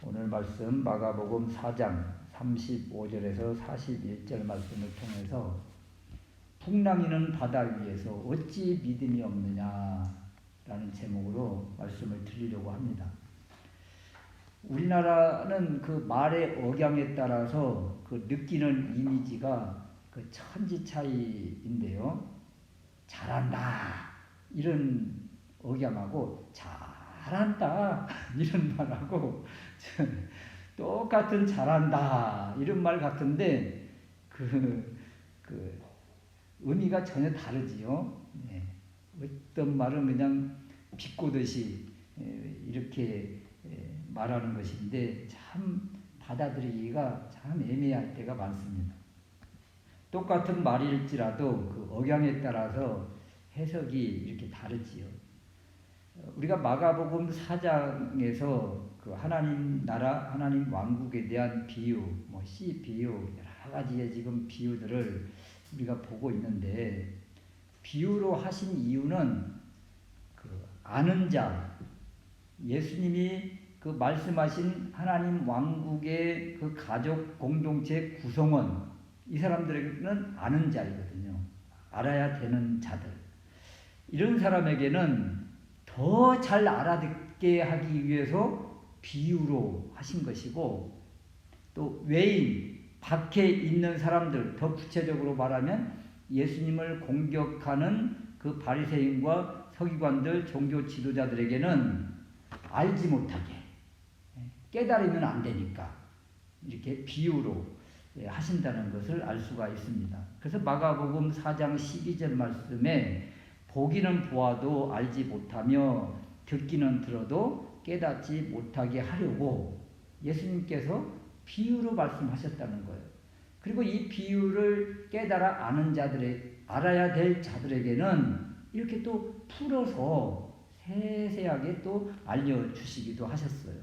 오늘 말씀 마가복음 4장 35절에서 41절 말씀을 통해서 풍랑이는 바다 위에서 어찌 믿음이 없느냐라는 제목으로 말씀을 드리려고 합니다. 우리나라는 그 말의 억양에 따라서 그 느끼는 이미지가 그 천지 차이인데요. 잘한다 이런 억양하고 잘한다 이런 말하고 똑같은 잘한다 이런 말 같은데 그 의미가 전혀 다르지요. 네. 어떤 말은 그냥 비꼬듯이 이렇게 말하는 것인데 참 받아들이기가 참 애매할 때가 많습니다. 똑같은 말일지라도 그 억양에 따라서 해석이 이렇게 다르지요. 우리가 마가복음 4장에서 그 하나님 나라, 하나님 왕국에 대한 비유, 씨 비유, 여러 가지의 지금 비유들을 우리가 보고 있는데 비유로 하신 이유는 그 아는 자, 예수님이 그 말씀하신 하나님 왕국의 그 가족 공동체 구성원, 이 사람들에게는 아는 자이거든요. 알아야 되는 자들. 이런 사람에게는 더 잘 알아듣게 하기 위해서 비유로 하신 것이고, 또 외인, 밖에 있는 사람들, 더 구체적으로 말하면 예수님을 공격하는 그 바리새인과 서기관들, 종교 지도자들에게는 알지 못하게, 깨달으면 안 되니까 이렇게 비유로 하신다는 것을 알 수가 있습니다. 그래서 마가복음 4장 12절 말씀에 보기는 보아도 알지 못하며 듣기는 들어도 깨닫지 못하게 하려고 예수님께서 비유로 말씀하셨다는 거예요. 그리고 이 비유를 깨달아 아는 자들의, 알아야 될 자들에게는 이렇게 또 풀어서 세세하게 또 알려주시기도 하셨어요.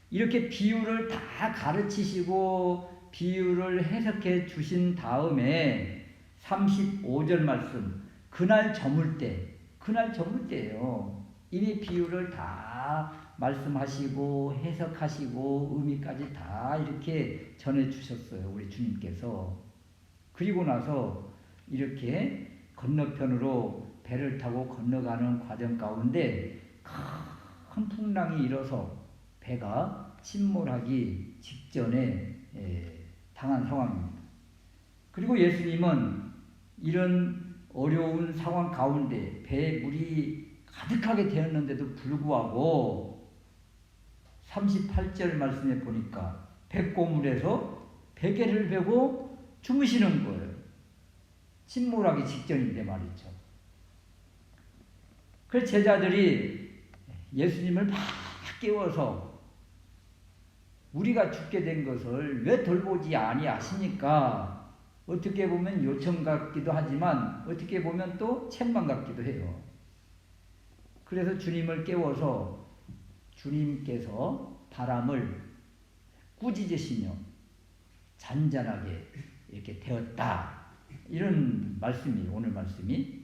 이렇게 비유를 다 가르치시고 비유를 해석해 주신 다음에 35절 말씀, 그날 저물 때예요. 이미 비유를 다 말씀하시고 해석하시고 의미까지 다 이렇게 전해 주셨어요. 우리 주님께서. 그리고 나서 이렇게 건너편으로 배를 타고 건너가는 과정 가운데 큰 풍랑이 일어서 배가 침몰하기 직전에 당한 상황입니다. 그리고 예수님은 이런 어려운 상황 가운데 배에 물이 가득하게 되었는데도 불구하고 38절 말씀에 보니까 백고물에서 베개를 베고 주무시는 거예요. 침몰하기 직전인데 말이죠. 그래서 제자들이 예수님을 막 깨워서 우리가 죽게 된 것을 왜 돌보지 아니하시니까 어떻게 보면 요청 같기도 하지만 어떻게 보면 또 책망 같기도 해요. 그래서 주님을 깨워서 주님께서 바람을 꾸짖으시며 잔잔하게 이렇게 되었다. 이런 말씀이 오늘 말씀이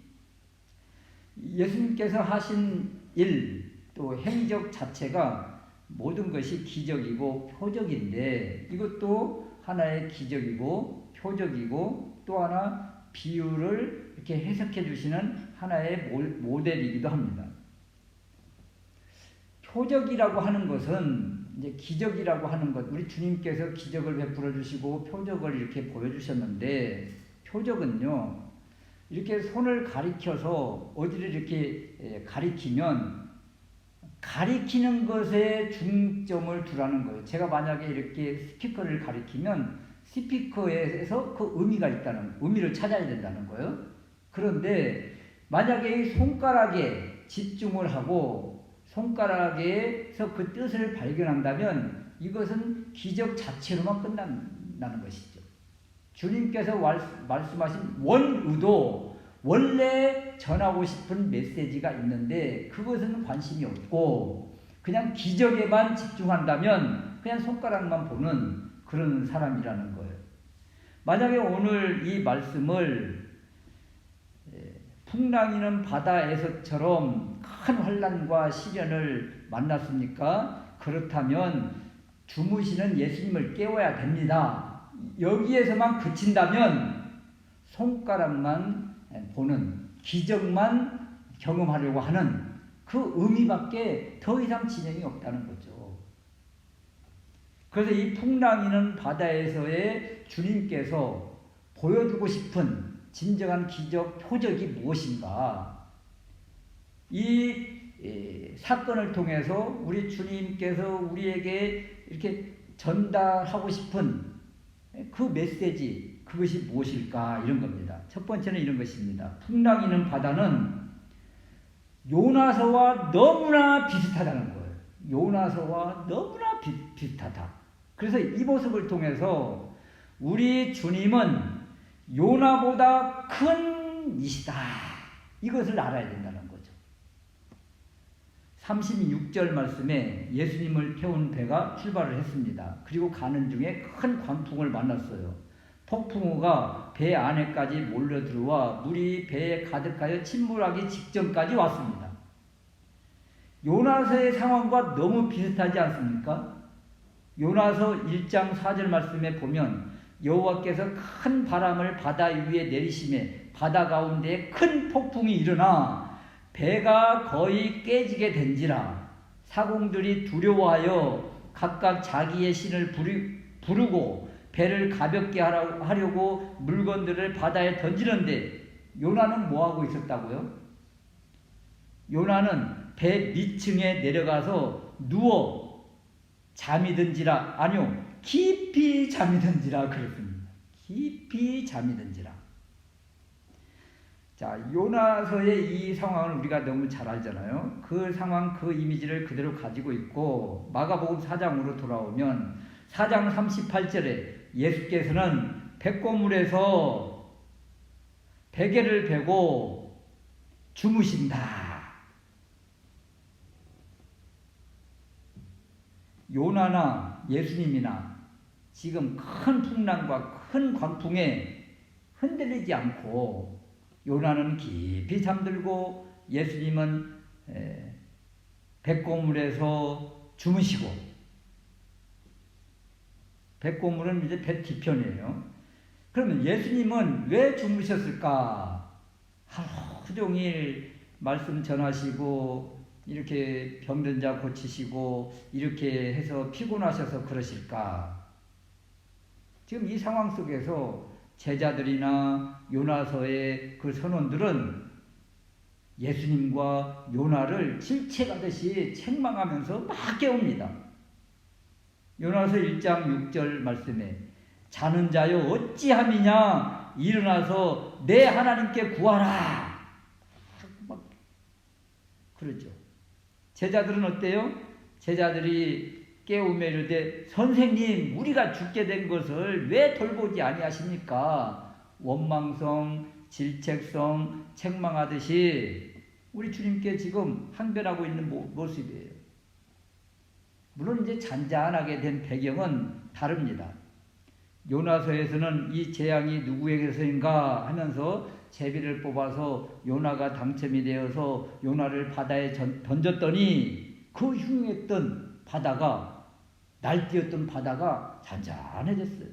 예수님께서 하신 일 또 행적 자체가 모든 것이 기적이고 표적인데 이것도 하나의 기적이고 표적이고 또 하나 비유를 이렇게 해석해 주시는 하나의 모델이기도 합니다. 표적이라고 하는 것은 이제 기적이라고 하는 것, 우리 주님께서 기적을 베풀어 주시고 표적을 이렇게 보여주셨는데 표적은요 이렇게 손을 가리켜서 어디를 이렇게 가리키면 가리키는 것에 중점을 두라는 거예요. 제가 만약에 이렇게 스피커를 가리키면 스피커에서 그 의미가 있다는, 의미를 찾아야 된다는 거예요. 그런데 만약에 이 손가락에 집중을 하고 손가락에서 그 뜻을 발견한다면 이것은 기적 자체로만 끝난다는 것이죠. 주님께서 말씀하신 원의도, 원래 전하고 싶은 메시지가 있는데 그것은 관심이 없고 그냥 기적에만 집중한다면 그냥 손가락만 보는 그런 사람이라는 거예요. 만약에 오늘 이 말씀을 풍랑이는 바다에서처럼 큰 환난과 시련을 만났습니까? 그렇다면 주무시는 예수님을 깨워야 됩니다. 여기에서만 그친다면 손가락만 보는, 기적만 경험하려고 하는 그 의미밖에 더 이상 진행이 없다는 거죠. 그래서 이 풍랑이는 바다에서의 주님께서 보여주고 싶은 진정한 기적, 표적이 무엇인가? 이 사건을 통해서 우리 주님께서 우리에게 이렇게 전달하고 싶은 그 메시지, 그것이 무엇일까? 이런 겁니다. 첫 번째는 이런 것입니다. 풍랑이는 바다는 요나서와 너무나 비슷하다는 거예요. 요나서와 너무나 비슷하다. 그래서 이 모습을 통해서 우리 주님은 요나보다 큰 이시다. 이것을 알아야 된다는 거죠. 36절 말씀에 예수님을 태운 배가 출발을 했습니다. 그리고 가는 중에 큰 광풍을 만났어요. 폭풍우가 배 안에까지 몰려들어와 물이 배에 가득하여 침몰하기 직전까지 왔습니다. 요나서의 상황과 너무 비슷하지 않습니까? 요나서 1장 4절 말씀에 보면 여호와께서 큰 바람을 바다 위에 내리심에 바다 가운데에 큰 폭풍이 일어나 배가 거의 깨지게 된지라 사공들이 두려워하여 각각 자기의 신을 부르고 배를 가볍게 하려고 물건들을 바다에 던지는데 요나는 뭐하고 있었다고요? 요나는 배 밑층에 내려가서 누워 잠이 든지라, 아니요, 깊이 잠이 든지라 그랬습니다. 깊이 잠이 든지라. 자, 요나서의 이 상황을 우리가 너무 잘 알잖아요. 그 상황, 그 이미지를 그대로 가지고 있고 마가복음 4장으로 돌아오면 4장 38절에 예수께서는 백고물에서 베개를 베고 주무신다. 요나나 예수님이나 지금 큰 풍랑과 큰 광풍에 흔들리지 않고 요나는 깊이 잠들고 예수님은 백고물에서 주무시고, 백고물은 이제 배 뒤편이에요. 그러면 예수님은 왜 주무셨을까? 하루 종일 말씀 전하시고 이렇게 병든 자 고치시고 이렇게 해서 피곤하셔서 그러실까? 지금 이 상황 속에서 제자들이나 요나서의 그 선원들은 예수님과 요나를 질책하듯이 책망하면서 막 깨웁니다. 요나서 1장 6절 말씀에 자는 자여 어찌함이냐 일어나서 내 하나님께 구하라. 막 그러죠. 제자들은 어때요? 제자들이 깨우며 이르되 선생님 우리가 죽게 된 것을 왜 돌보지 아니하십니까? 원망성, 질책성, 책망하듯이 우리 주님께 지금 항변하고 있는 모습이에요. 물론 이제 잔잔하게 된 배경은 다릅니다. 요나서에서는 이 재앙이 누구에게서인가 하면서 제비를 뽑아서 요나가 당첨이 되어서 요나를 바다에 던졌더니 그 흉했던 바다가, 날뛰었던 바다가 잔잔해졌어요.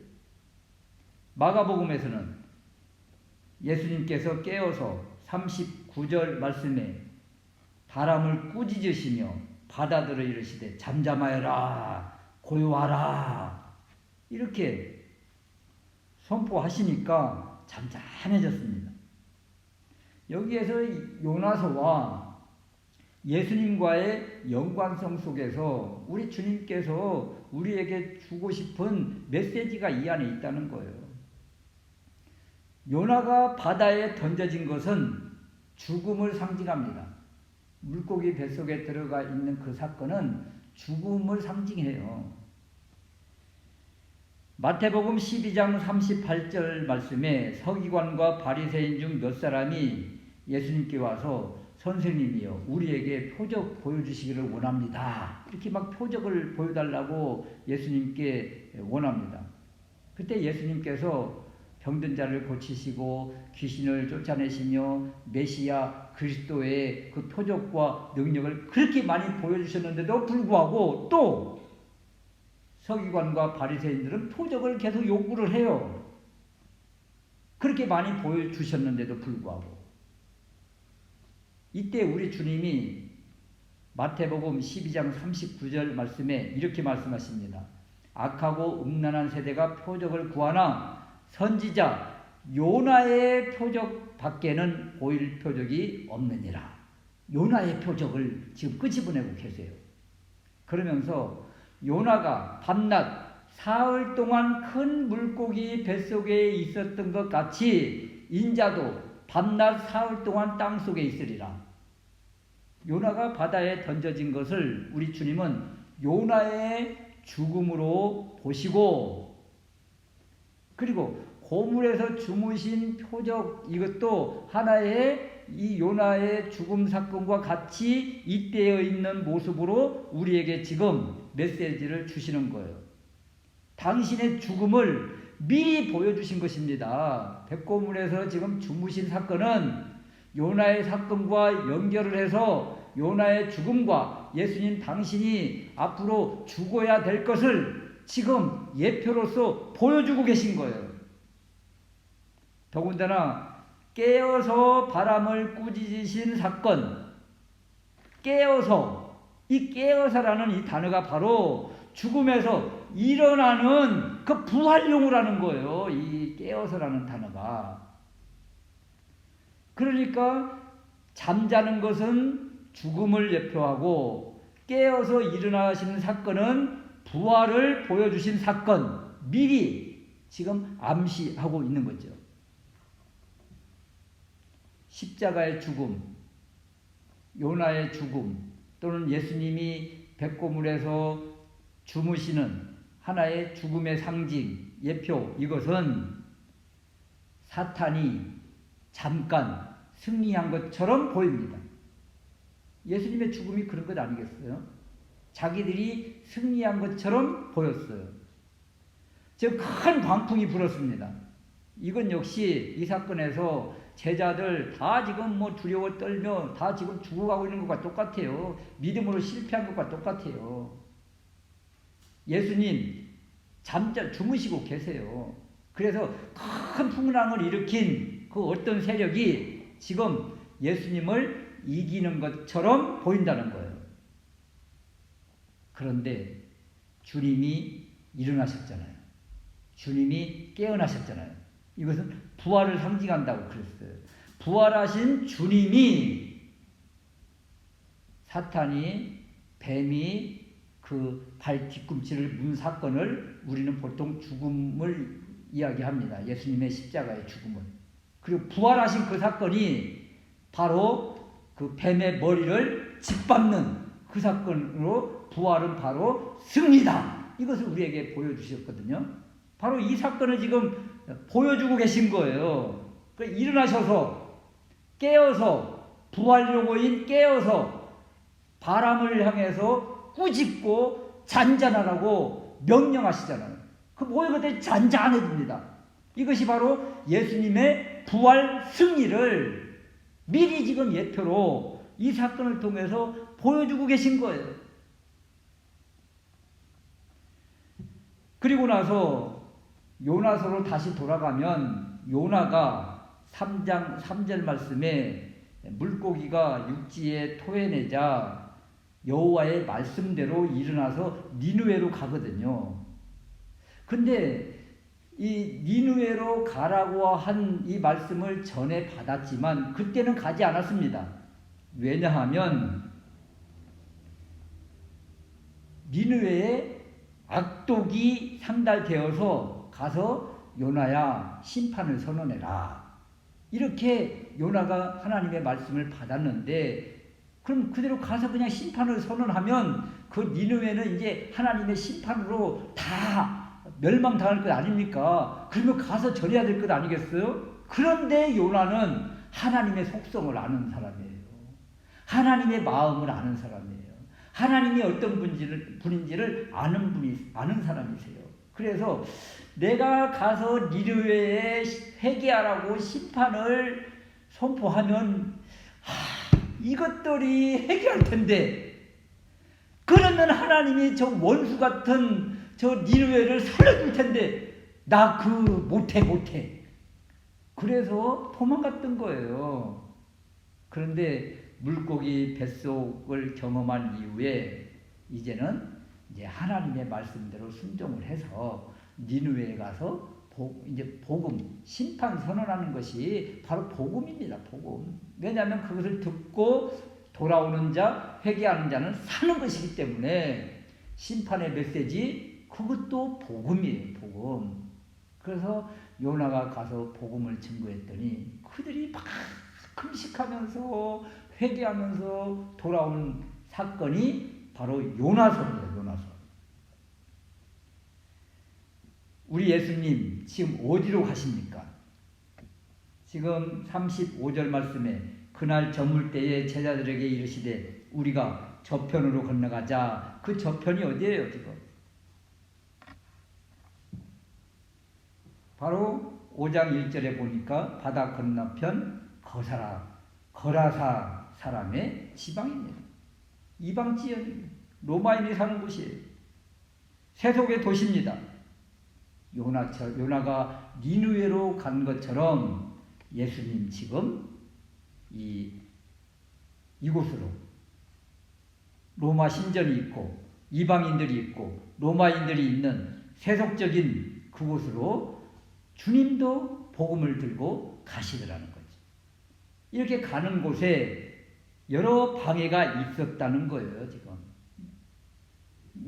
마가복음에서는 예수님께서 깨어서 39절 말씀에 바람을 꾸짖으시며 바다들을 이르시되 잠잠하여라 고요하라 이렇게 선포하시니까 잠잠해졌습니다. 여기에서 요나서와 예수님과의 연관성 속에서 우리 주님께서 우리에게 주고 싶은 메시지가 이 안에 있다는 거예요. 요나가 바다에 던져진 것은 죽음을 상징합니다. 물고기 뱃속에 들어가 있는 그 사건은 죽음을 상징해요. 마태복음 12장 38절 말씀에 서기관과 바리새인 중 몇 사람이 예수님께 와서 선생님이요 우리에게 표적 보여주시기를 원합니다. 이렇게 막 표적을 보여달라고 예수님께 원합니다. 그때 예수님께서 병든 자를 고치시고 귀신을 쫓아내시며 메시아 그리스도의 그 표적과 능력을 그렇게 많이 보여주셨는데도 불구하고 또 서기관과 바리새인들은 표적을 계속 요구를 해요. 그렇게 많이 보여주셨는데도 불구하고 이때 우리 주님이 마태복음 12장 39절 말씀에 이렇게 말씀하십니다. 악하고 음란한 세대가 표적을 구하나 선지자 요나의 표적 밖에는 보일 표적이 없느니라. 요나의 표적을 지금 끄집어내고 계세요. 그러면서 요나가 밤낮 사흘 동안 큰 물고기 뱃속에 있었던 것 같이 인자도 밤낮 사흘 동안 땅속에 있으리라. 요나가 바다에 던져진 것을 우리 주님은 요나의 죽음으로 보시고, 그리고 고물에서 주무신 표적, 이것도 하나의 이 요나의 죽음 사건과 같이 잇대어 있는 모습으로 우리에게 지금 메시지를 주시는 거예요. 당신의 죽음을 미리 보여주신 것입니다. 백고물에서 지금 주무신 사건은 요나의 사건과 연결을 해서 요나의 죽음과 예수님 당신이 앞으로 죽어야 될 것을 지금 예표로서 보여주고 계신 거예요. 더군다나 깨어서 바람을 꾸짖으신 사건, 깨어서, 이 깨어서라는 이 단어가 바로 죽음에서 일어나는 그 부활용을 하는 거예요. 이 깨어서라는 단어가. 그러니까 잠자는 것은 죽음을 예표하고 깨어서 일어나시는 사건은 부활을 보여주신 사건, 미리 지금 암시하고 있는 거죠. 십자가의 죽음, 요나의 죽음, 또는 예수님이 백고물에서 주무시는 하나의 죽음의 상징, 예표, 이것은 사탄이 잠깐 승리한 것처럼 보입니다. 예수님의 죽음이 그런 것 아니겠어요? 자기들이 승리한 것처럼 보였어요. 지금 큰 광풍이 불었습니다. 이건 역시 이 사건에서 제자들 다 지금 뭐 두려워 떨며 다 지금 죽어가고 있는 것과 똑같아요. 믿음으로 실패한 것과 똑같아요. 예수님 주무시고 계세요. 그래서 큰 풍랑을 일으킨 그 어떤 세력이 지금 예수님을 이기는 것처럼 보인다는 거예요. 그런데 주님이 일어나셨잖아요. 주님이 깨어나셨잖아요. 이것은 부활을 상징한다고 그랬어요. 부활하신 주님이 사탄이, 뱀이 그 발 뒤꿈치를 문 사건을 우리는 보통 죽음을 이야기합니다. 예수님의 십자가의 죽음을. 그리고 부활하신 그 사건이 바로 그 뱀의 머리를 짓밟는 그 사건으로 부활은 바로 승리다. 이것을 우리에게 보여주셨거든요. 바로 이 사건을 지금 보여주고 계신 거예요. 그러니까 일어나셔서 깨어서 부활 용어인 깨어서 바람을 향해서 꾸짖고 잔잔하라고 명령하시잖아요. 그 모든 것들이 잔잔해집니다. 이것이 바로 예수님의 부활 승리를 미리 지금 예표로 이 사건을 통해서 보여주고 계신 거예요. 그리고 나서 요나서로 다시 돌아가면 요나가 3장 3절 말씀에 물고기가 육지에 토해내자 여호와의 말씀대로 일어나서 니느웨로 가거든요. 근데 이 니느웨로 가라고 한 이 말씀을 전에 받았지만 그때는 가지 않았습니다. 왜냐하면 니느웨에 악독이 상달되어서 가서 요나야 심판을 선언해라. 이렇게 요나가 하나님의 말씀을 받았는데 그럼 그대로 가서 그냥 심판을 선언하면 그 니느웨는 이제 하나님의 심판으로 다 멸망당할 것 아닙니까? 그러면 가서 전해야 될 것 아니겠어요? 그런데 요나는 하나님의 속성을 아는 사람이에요. 하나님의 마음을 아는 사람이에요. 하나님이 어떤 분인지를 아는 사람이세요. 그래서 내가 가서 니느웨에 회개하라고 심판을 선포하면 이것들이 해결할 텐데, 그러면 하나님이 저 원수 같은 저 니느웨를 살려줄 텐데 나 못해. 그래서 도망갔던 거예요. 그런데 물고기 뱃속을 경험한 이후에 이제는 이제 하나님의 말씀대로 순종을 해서 니느웨에 가서 이제 복음, 심판 선언하는 것이 바로 복음입니다. 복음. 왜냐하면 그것을 듣고 돌아오는 자, 회개하는 자는 사는 것이기 때문에 심판의 메시지, 그것도 복음이에요. 복음. 그래서 요나가 가서 복음을 증거했더니 그들이 막 금식하면서 회개하면서 돌아온 사건이 바로 요나서입니다. 요나서. 우리 예수님 지금 어디로 가십니까? 지금 35절 말씀에 그날 저물 때에 제자들에게 이르시되 우리가 저편으로 건너가자. 그 저편이 어디예요 지금? 바로 5장 1절에 보니까 바다 건너편 거라사 사람의 지방입니다. 이방 지역입니다. 로마인이 사는 곳이에요. 세속의 도시입니다. 요나가 니느웨로 간 것처럼 예수님 지금 이곳으로, 로마 신전이 있고 이방인들이 있고 로마인들이 있는 세속적인 그곳으로 주님도 복음을 들고 가시더라는 거죠. 이렇게 가는 곳에 여러 방해가 있었다는 거예요. 지금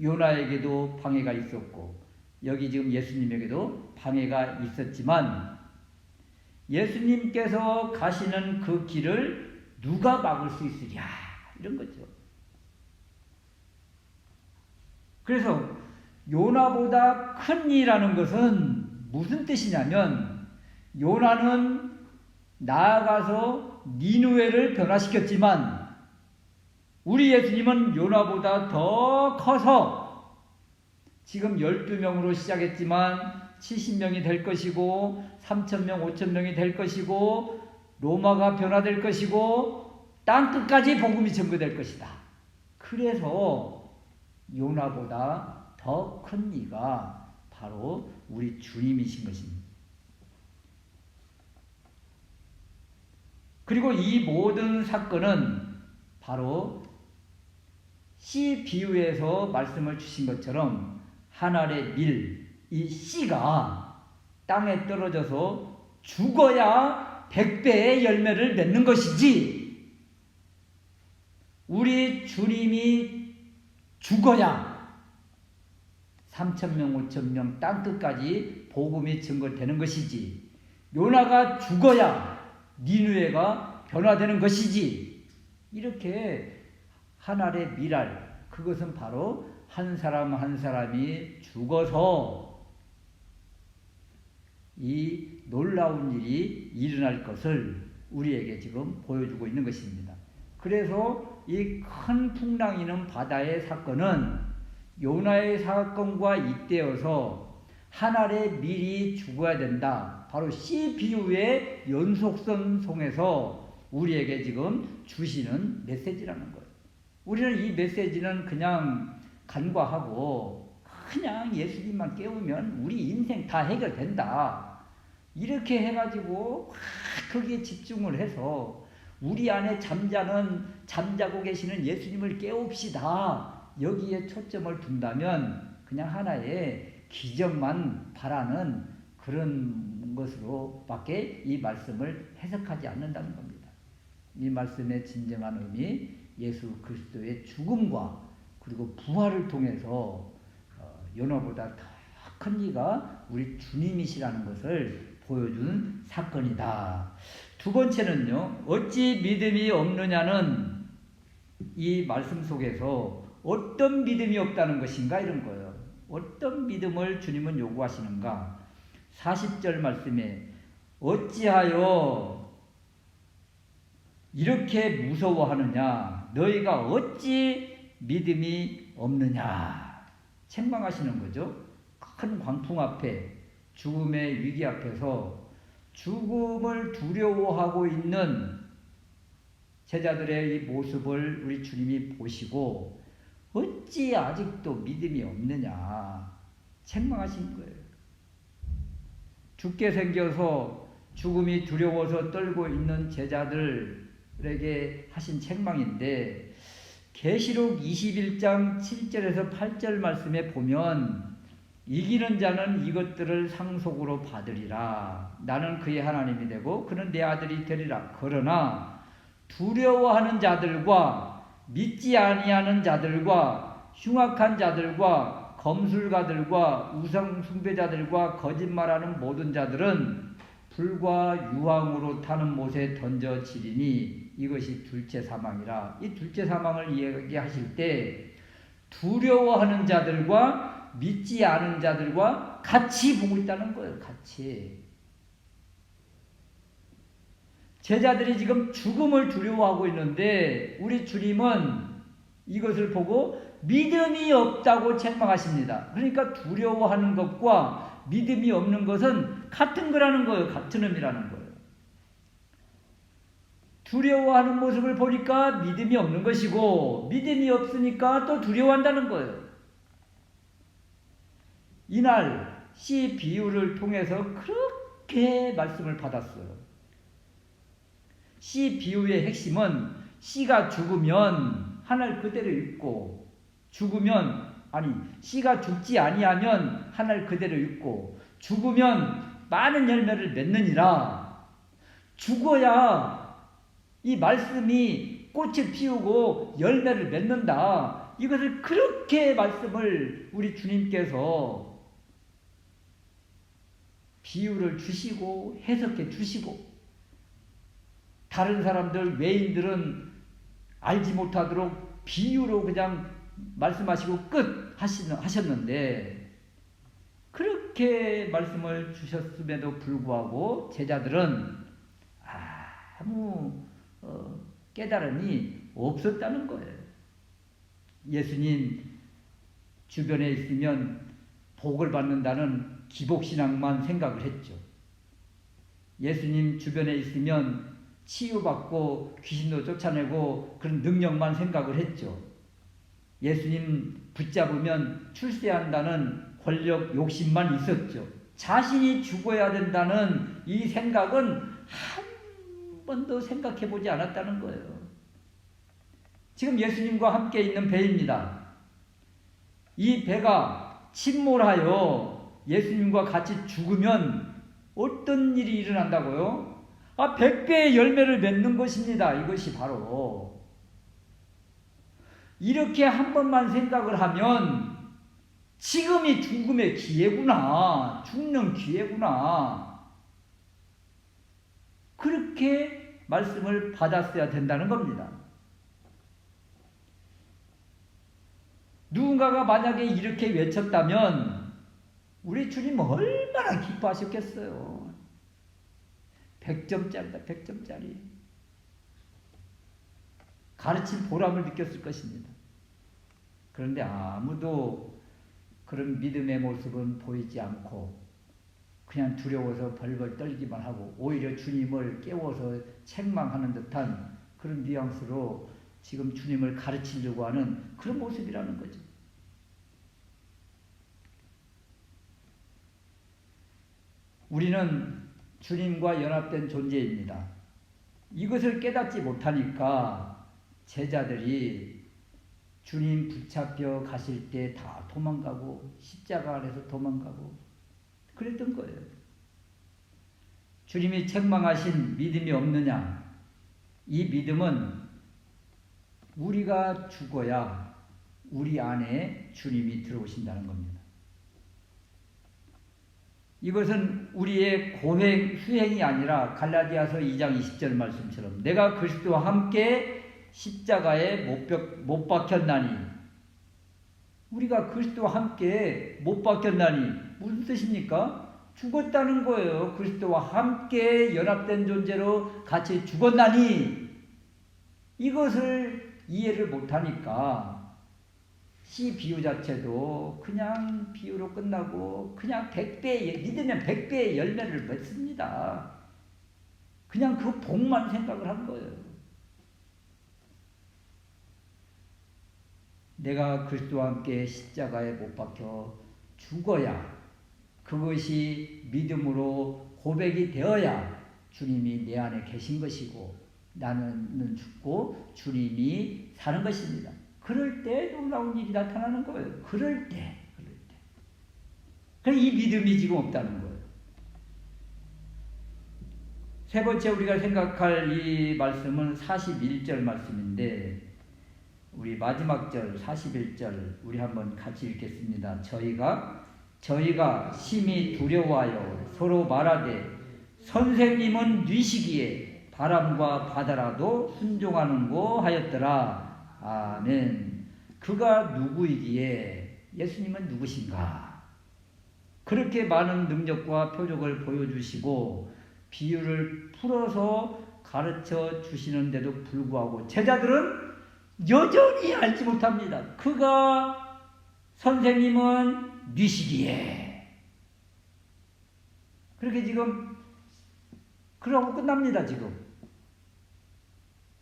요나에게도 방해가 있었고 여기 지금 예수님에게도 방해가 있었지만 예수님께서 가시는 그 길을 누가 막을 수 있으랴, 이런 거죠. 그래서 요나보다 큰 이라는 것은 무슨 뜻이냐면, 요나는 나아가서 니느웨를 변화시켰지만 우리 예수님은 요나보다 더 커서 지금 12명으로 시작했지만 70명이 될 것이고 3,000명, 5,000명이 될 것이고 로마가 변화될 것이고 땅끝까지 복음이 전거될 것이다. 그래서 요나보다 더 큰 이가 바로 우리 주님이신 것입니다. 그리고 이 모든 사건은 바로 씨 비유에서 말씀을 주신 것처럼 한 알의 밀, 이 씨가 땅에 떨어져서 죽어야 100배의 열매를 맺는 것이지, 우리 주님이 죽어야 3,000명, 5,000명 땅끝까지 복음이 증거되는 것이지, 요나가 죽어야 니느웨가 변화되는 것이지, 이렇게 한 알의 밀알, 그것은 바로 한 사람 한 사람이 죽어서 이 놀라운 일이 일어날 것을 우리에게 지금 보여주고 있는 것입니다. 그래서 이 큰 풍랑이는 바다의 사건은 요나의 사건과 잇대어서 한 알의 밀이 죽어야 된다, 바로 씨 비유의 연속선 속에서 우리에게 지금 주시는 메시지라는 거예요. 우리는 이 메시지는 그냥 간과하고 그냥 예수님만 깨우면 우리 인생 다 해결된다, 이렇게 해가지고 거기에 집중을 해서 우리 안에 잠자고 계시는 예수님을 깨웁시다, 여기에 초점을 둔다면 그냥 하나의 기적만 바라는 그런 것으로 밖에 이 말씀을 해석하지 않는다는 겁니다. 이 말씀의 진정한 의미, 예수 그리스도의 죽음과 그리고 부활을 통해서 요나보다 더 큰 이가 우리 주님이시라는 것을 보여주는 사건이다. 두 번째는요, 어찌 믿음이 없느냐는 이 말씀 속에서 어떤 믿음이 없다는 것인가, 이런 거예요. 어떤 믿음을 주님은 요구하시는가. 40절 말씀에 어찌하여 이렇게 무서워하느냐, 너희가 어찌 믿음이 없느냐, 책망하시는 거죠. 큰 광풍 앞에, 죽음의 위기 앞에서 죽음을 두려워하고 있는 제자들의 이 모습을 우리 주님이 보시고 어찌 아직도 믿음이 없느냐 책망하신 거예요. 죽게 생겨서 죽음이 두려워서 떨고 있는 제자들에게 하신 책망인데, 계시록 21장 7절에서 8절 말씀에 보면 이기는 자는 이것들을 상속으로 받으리라. 나는 그의 하나님이 되고 그는 내 아들이 되리라. 그러나 두려워하는 자들과 믿지 아니하는 자들과 흉악한 자들과 검술가들과 우상 숭배자들과 거짓말하는 모든 자들은 불과 유황으로 타는 못에 던져지리니 이것이 둘째 사망이라. 이 둘째 사망을 이야기하실 때 두려워하는 자들과 믿지 않은 자들과 같이 보고 있다는 거예요. 같이. 제자들이 지금 죽음을 두려워하고 있는데 우리 주님은 이것을 보고 믿음이 없다고 책망하십니다. 그러니까 두려워하는 것과 믿음이 없는 것은 같은 거라는 거예요. 같은 의미라는 거예요. 두려워하는 모습을 보니까 믿음이 없는 것이고, 믿음이 없으니까 또 두려워한다는 거예요. 이날 씨 비유를 통해서 그렇게 말씀을 받았어요. 씨 비유의 핵심은 씨가 죽으면 하늘 그대로 있고, 씨가 죽지 아니하면 하늘 그대로 있고, 죽으면 많은 열매를 맺느니라. 죽어야 이 말씀이 꽃을 피우고 열매를 맺는다. 이것을 그렇게 말씀을 우리 주님께서 비유를 주시고 해석해 주시고, 다른 사람들 외인들은 알지 못하도록 비유로 그냥 말씀하시고 끝 하셨는데, 그렇게 말씀을 주셨음에도 불구하고 제자들은 아무 깨달음이 없었다는 거예요. 예수님 주변에 있으면 복을 받는다는 기복신앙만 생각을 했죠. 예수님 주변에 있으면 치유받고 귀신도 쫓아내고 그런 능력만 생각을 했죠. 예수님 붙잡으면 출세한다는 권력 욕심만 있었죠. 자신이 죽어야 된다는 이 생각은 한 번도 생각해 보지 않았다는 거예요. 지금 예수님과 함께 있는 배입니다. 이 배가 침몰하여 예수님과 같이 죽으면 어떤 일이 일어난다고요? 100배의 열매를 맺는 것입니다. 이것이 바로. 이렇게 한 번만 생각을 하면 지금이 죽음의 기회구나. 죽는 기회구나. 그렇게 말씀을 받았어야 된다는 겁니다. 누군가가 만약에 이렇게 외쳤다면 우리 주님 얼마나 기뻐하셨겠어요. 100점짜리다. 100점짜리. 가르친 보람을 느꼈을 것입니다. 그런데 아무도 그런 믿음의 모습은 보이지 않고 그냥 두려워서 벌벌 떨기만 하고 오히려 주님을 깨워서 책망하는 듯한 그런 뉘앙스로 지금 주님을 가르치려고 하는 그런 모습이라는 거죠. 우리는 주님과 연합된 존재입니다. 이것을 깨닫지 못하니까 제자들이 주님 붙잡혀 가실 때 다 도망가고 십자가 아래서 도망가고 그랬던 거예요. 주님이 책망하신 믿음이 없느냐? 이 믿음은 우리가 죽어야 우리 안에 주님이 들어오신다는 겁니다. 이것은 우리의 고행, 수행이 아니라 갈라디아서 2장 20절 말씀처럼 내가 그리스도와 함께 십자가에 못 박혔나니, 우리가 그리스도와 함께 못 박혔나니 무슨 뜻입니까? 죽었다는 거예요. 그리스도와 함께 연합된 존재로 같이 죽었나니, 이것을 이해를 못하니까 씨 비유 자체도 그냥 비유로 끝나고 그냥 100배의 믿으면 100배의 열매를 맺습니다. 그냥 그 복만 생각을 한 거예요. 내가 그리스도와 함께 십자가에 못 박혀 죽어야, 그것이 믿음으로 고백이 되어야 주님이 내 안에 계신 것이고 나는 죽고 주님이 사는 것입니다. 그럴 때 놀라운 일이 나타나는 거예요. 그럴 때. 이 믿음이 지금 없다는 거예요. 세 번째 우리가 생각할 이 말씀은 41절 말씀인데, 우리 마지막 절 41절 우리 한번 같이 읽겠습니다. 저희가 심히 두려워하여 서로 말하되 선생님은 뉘시기에 바람과 바다라도 순종하는고 하였더라. 아멘. 그가 누구이기에, 예수님은 누구신가? 그렇게 많은 능력과 표적을 보여주시고 비유를 풀어서 가르쳐 주시는데도 불구하고 제자들은 여전히 알지 못합니다. 그가 선생님은 뉘시기에. 그렇게 지금 그러고 끝납니다. 지금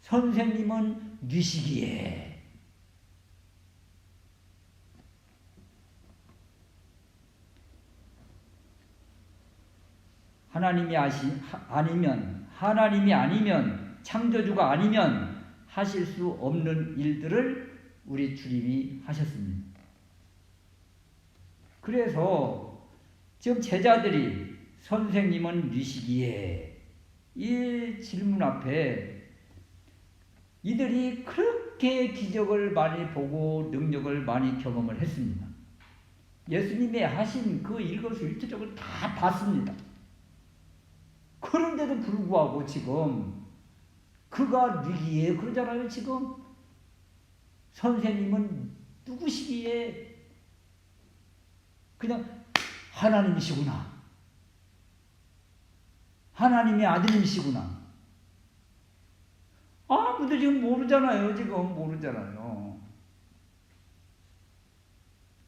선생님은 뉘시기에. 하나님이 아니면, 창조주가 아니면 하실 수 없는 일들을 우리 주님이 하셨습니다. 그래서 지금 제자들이 선생님은 뉘시기에, 이 질문 앞에 이들이 그렇게 기적을 많이 보고 능력을 많이 경험을 했습니다. 예수님이 하신 그 일거수일투족을 다 봤습니다. 그런데도 불구하고 지금 그가 뉘기에 그러잖아요. 지금 선생님은 누구시기에, 그냥 하나님이시구나, 하나님의 아들님이시구나. 아무도 지금 모르잖아요. 지금 모르잖아요.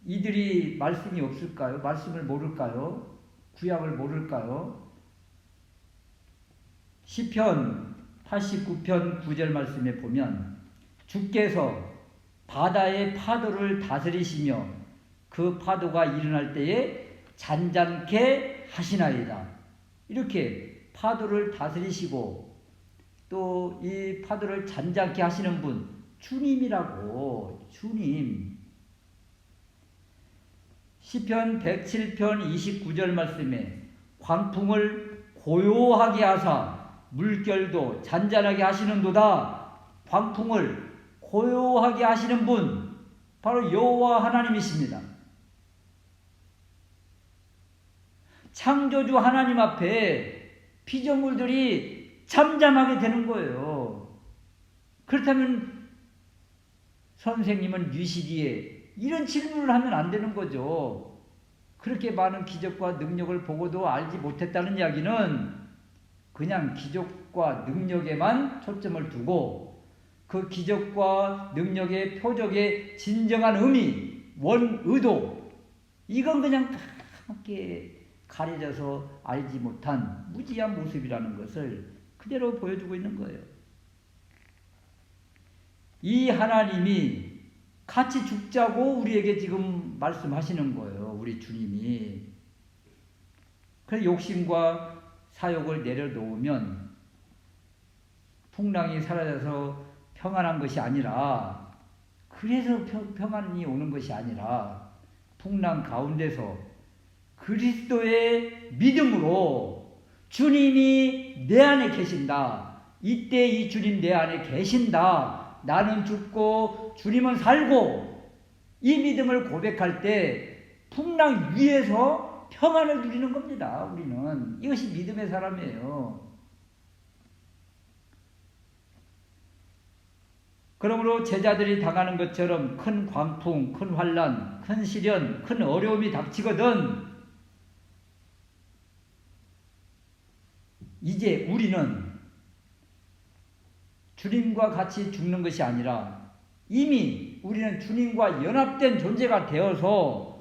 이들이 말씀이 없을까요? 말씀을 모를까요? 구약을 모를까요? 시편 89편 9절 말씀에 보면 주께서 바다의 파도를 다스리시며 그 파도가 일어날 때에 잔잔케 하시나이다. 이렇게 파도를 다스리시고 또 이 파도를 잔잔케 하시는 분, 주님이라고. 주님. 시편 107편 29절 말씀에 광풍을 고요하게 하사 물결도 잔잔하게 하시는도다. 광풍을 고요하게 하시는 분, 바로 여호와 하나님이십니다. 창조주 하나님 앞에 피조물들이 잠잠하게 되는 거예요. 그렇다면 선생님은 뉘시기에, 이런 질문을 하면 안 되는 거죠. 그렇게 많은 기적과 능력을 보고도 알지 못했다는 이야기는 그냥 기적과 능력에만 초점을 두고 그 기적과 능력의 표적의 진정한 의미, 원의도, 이건 그냥 함께 가려져서 알지 못한 무지한 모습이라는 것을 그대로 보여주고 있는 거예요. 이 하나님이 같이 죽자고 우리에게 지금 말씀하시는 거예요. 우리 주님이. 그 욕심과 사욕을 내려놓으면 풍랑이 사라져서 평안한 것이 아니라, 그래서 평안이 오는 것이 아니라 풍랑 가운데서 그리스도의 믿음으로 주님이 내 안에 계신다. 이때 이 주님 내 안에 계신다. 나는 죽고 주님은 살고, 이 믿음을 고백할 때 풍랑 위에서 평안을 누리는 겁니다. 우리는 이것이 믿음의 사람이에요. 그러므로 제자들이 당하는 것처럼 큰 광풍, 큰 환난, 큰 시련, 큰 어려움이 닥치거든 이제 우리는 주님과 같이 죽는 것이 아니라 이미 우리는 주님과 연합된 존재가 되어서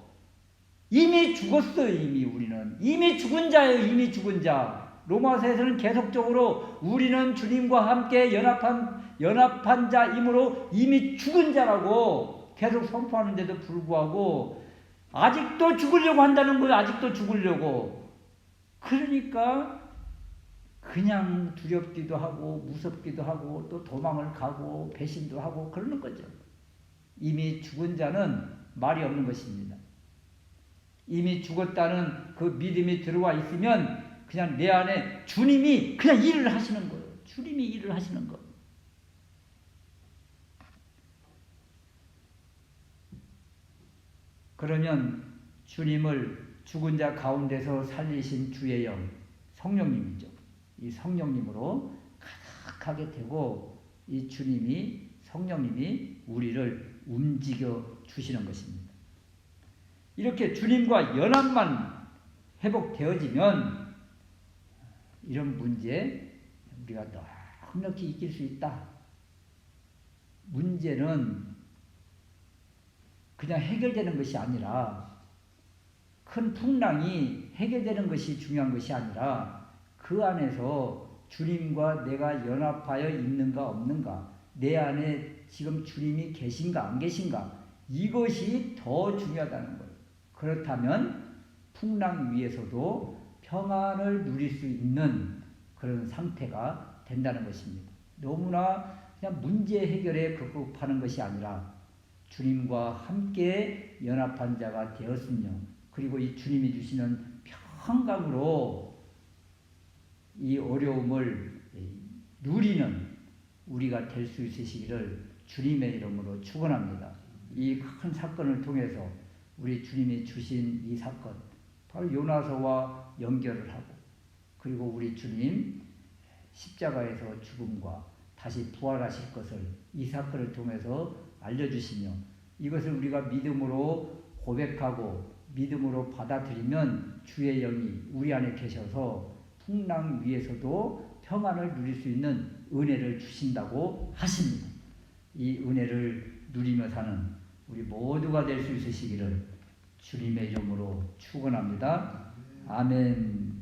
이미 죽었어요. 이미 우리는 이미 죽은 자예요. 이미 죽은 자. 로마서에서는 계속적으로 우리는 주님과 함께 연합한 자이므로 이미 죽은 자라고 계속 선포하는데도 불구하고 아직도 죽으려고 한다는 거예요. 아직도 죽으려고. 그러니까 그냥 두렵기도 하고 무섭기도 하고 또 도망을 가고 배신도 하고 그러는 거죠. 이미 죽은 자는 말이 없는 것입니다. 이미 죽었다는 그 믿음이 들어와 있으면 그냥 내 안에 주님이 그냥 일을 하시는 거예요. 주님이 일을 하시는 거. 그러면 주님을 죽은 자 가운데서 살리신 주의 영, 성령님이죠. 이 성령님으로 가득하게 되고 이 주님이 성령님이 우리를 움직여 주시는 것입니다. 이렇게 주님과 연합만 회복되어지면 이런 문제 우리가 넉넉히 이길 수 있다. 문제는 그냥 해결되는 것이 아니라 큰 풍랑이 해결되는 것이 중요한 것이 아니라 그 안에서 주님과 내가 연합하여 있는가 없는가, 내 안에 지금 주님이 계신가 안 계신가, 이것이 더 중요하다는 거예요. 그렇다면 풍랑 위에서도 평안을 누릴 수 있는 그런 상태가 된다는 것입니다. 너무나 그냥 문제 해결에 급급하는 것이 아니라 주님과 함께 연합한 자가 되었으며, 그리고 이 주님이 주시는 평강으로 이 어려움을 누리는 우리가 될 수 있으시기를 주님의 이름으로 축원합니다. 이 큰 사건을 통해서 우리 주님이 주신 이 사건, 바로 요나서와 연결을 하고, 그리고 우리 주님 십자가에서 죽음과 다시 부활하실 것을 이 사건을 통해서 알려주시며, 이것을 우리가 믿음으로 고백하고 믿음으로 받아들이면 주의 영이 우리 안에 계셔서 풍랑 위에서도 평안을 누릴 수 있는 은혜를 주신다고 하십니다. 이 은혜를 누리며 사는 우리 모두가 될 수 있으시기를 주님의 이름으로 축원합니다. 아멘.